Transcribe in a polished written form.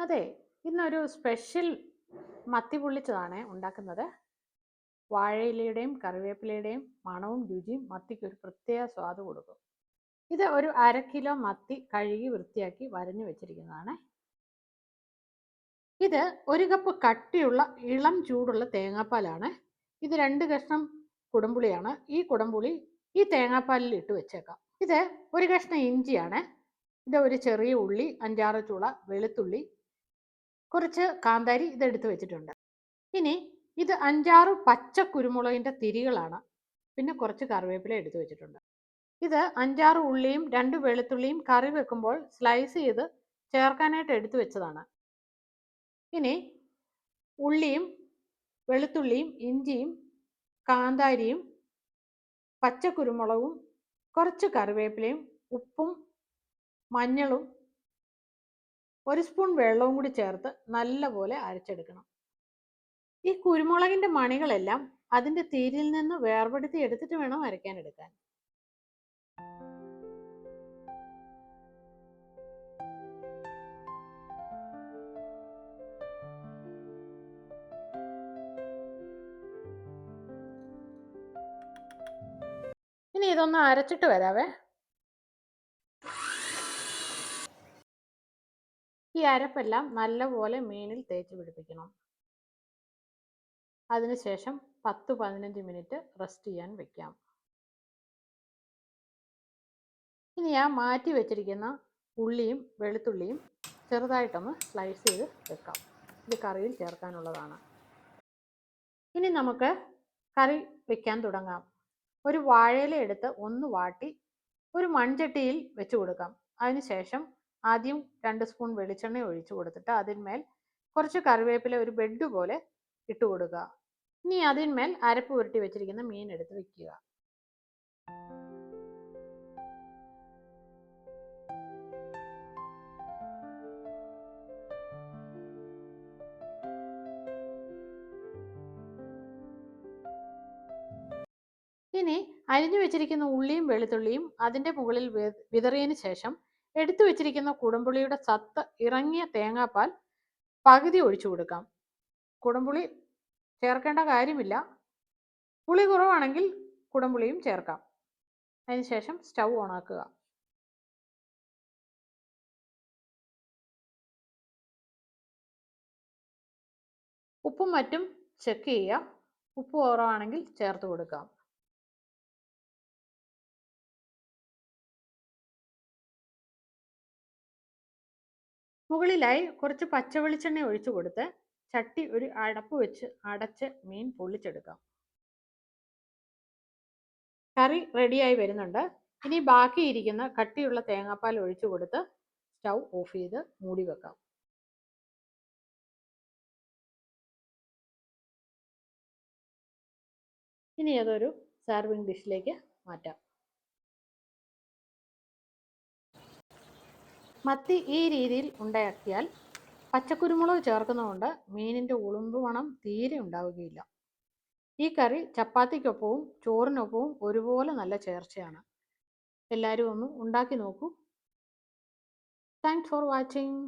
അതെ, ഇന്നൊരു സ്പെഷ്യൽ മത്തി പൊള്ളിച്ചതാണ് ഉണ്ടാക്കുന്നത്. വാഴയിലയുടെയും കറിവേപ്പിലയുടെയും മണവും രുചിയും മത്തിക്ക് ഒരു പ്രത്യേക സ്വാദ് കൊടുക്കും. ഇത് ഒരു 1/2 കിലോ മത്തി കഴുകി വൃത്തിയാക്കി വരഞ്ഞു വെച്ചിരിക്കുന്നതാണ്. ഇത് 1 കപ്പ് കട്ടിയുള്ള ഇളം ചൂടുള്ള തേങ്ങാപ്പാലാണ്. ഇത് 2 കഷ്ണം കുടംപുളിയാണ്. ഈ കുടംപുളി ഈ തേങ്ങാപ്പാലിൽ ഇട്ട് വെച്ചേക്കാം. ഇത് 1 കഷ്ണം ഇഞ്ചിയാണ്. ഇത് ഒരു ചെറിയ ഉള്ളി, 5-6 ചുള വെളുത്തുള്ളി, കുറച്ച് കാന്താരി ഇതെടുത്ത് വെച്ചിട്ടുണ്ട്. ഇനി ഇത് 5-6 പച്ച കുരുമുളകിൻ്റെ തിരികളാണ്. പിന്നെ കുറച്ച് കറിവേപ്പില എടുത്ത് വെച്ചിട്ടുണ്ട്. ഇത് 5-6 ഉള്ളിയും 2 വെളുത്തുള്ളിയും കറി വെക്കുമ്പോൾ സ്ലൈസ് ചെയ്ത് ചേർക്കാനായിട്ട് എടുത്തു വെച്ചതാണ്. ഇനി ഉള്ളിയും വെളുത്തുള്ളിയും ഇഞ്ചിയും കാന്താരിയും പച്ചക്കുരുമുളകും കുറച്ച് കറിവേപ്പിലയും ഉപ്പും മഞ്ഞളും 1 സ്പൂൺ വെള്ളവും കൂടി ചേർത്ത് നല്ലപോലെ അരച്ചെടുക്കണം. ഈ കുരുമുളകിൻ്റെ മണികളെല്ലാം അതിൻ്റെ തീരിൽ നിന്ന് വേർപെടുത്തി എടുത്തിട്ട് വേണം അരയ്ക്കാനെടുക്കാൻ. ഇനി ഇതൊന്ന് അരച്ചിട്ട് വരാവേ. ഈ അരപ്പെല്ലാം നല്ലപോലെ മീനിൽ തേച്ച് പിടിപ്പിക്കണം. അതിനുശേഷം 10-15 മിനിറ്റ് റെസ്റ്റ് ചെയ്യാൻ വെക്കാം. ഇനി ഞാൻ മാറ്റി വെച്ചിരിക്കുന്ന ഉള്ളിയും വെളുത്തുള്ളിയും ചെറുതായിട്ടൊന്ന് സ്ലൈസ് ചെയ്ത് വെക്കാം. ഇത് കറിയിൽ ചേർക്കാനുള്ളതാണ്. ഇനി നമുക്ക് കറി വെക്കാൻ തുടങ്ങാം. ഒരു വാഴയില എടുത്ത് ഒന്ന് വാട്ടി ഒരു മൺചട്ടിയിൽ വെച്ച് കൊടുക്കാം. അതിനുശേഷം ആദ്യം 2 സ്പൂൺ വെളിച്ചെണ്ണ ഒഴിച്ചു കൊടുത്തിട്ട് അതിന്മേൽ കുറച്ച് കറിവേപ്പില ഒരു ബെഡ് പോലെ ഇട്ട് കൊടുക്കുക. ഇനി അതിന്മേൽ അരപ്പ് പുരട്ടി വെച്ചിരിക്കുന്ന മീൻ എടുത്ത് വെക്കുക. ഇനി അരിഞ്ഞു വെച്ചിരിക്കുന്ന ഉള്ളിയും വെളുത്തുള്ളിയും അതിൻ്റെ മുകളിൽ വിതറിയതിന് ശേഷം എടുത്തു വെച്ചിരിക്കുന്ന കുടംപുളിയുടെ സത്ത് ഇറങ്ങിയ തേങ്ങാപ്പാൽ പകുതി ഒഴിച്ചു കൊടുക്കാം. കുടംപുളി ചേർക്കേണ്ട കാര്യമില്ല. പുളി കുറവാണെങ്കിൽ കുടംപുളിയും ചേർക്കാം. അതിനുശേഷം സ്റ്റൗ ഓണാക്കുക. ഉപ്പും മറ്റും ചെക്ക് ചെയ്യുക. ഉപ്പ് കുറവാണെങ്കിൽ ചേർത്ത് കൊടുക്കാം. മുകളിലായി കുറച്ച് പച്ച വെളിച്ചെണ്ണ ഒഴിച്ചു കൊടുത്ത് ചട്ടി ഒരു അടപ്പ് വെച്ച് അടച്ച് മീൻ പൊള്ളിച്ചെടുക്കാം. കറി റെഡിയായി വരുന്നുണ്ട്. ഇനി ബാക്കിയിരിക്കുന്ന കട്ടിയുള്ള തേങ്ങാപ്പാൽ ഒഴിച്ചു കൊടുത്ത് സ്റ്റൗ ഓഫ് ചെയ്ത് മൂടി വെക്കാം. ഇനി അതൊരു സർവിങ് ഡിഷിലേക്ക് മാറ്റാം. മത്തി ഈ രീതിയിൽ ഉണ്ടാക്കിയാൽ പച്ചക്കുരുമുളക് ചേർക്കുന്നതുകൊണ്ട് മീനിൻ്റെ ഉളുമ്പ് മണം തീരെ ഉണ്ടാവുകയില്ല. ഈ കറി ചപ്പാത്തിക്കൊപ്പവും ചോറിനൊപ്പവും ഒരുപോലെ നല്ല ചേർച്ചയാണ്. എല്ലാവരും ഒന്ന് ഉണ്ടാക്കി നോക്കൂ. Thanks for watching.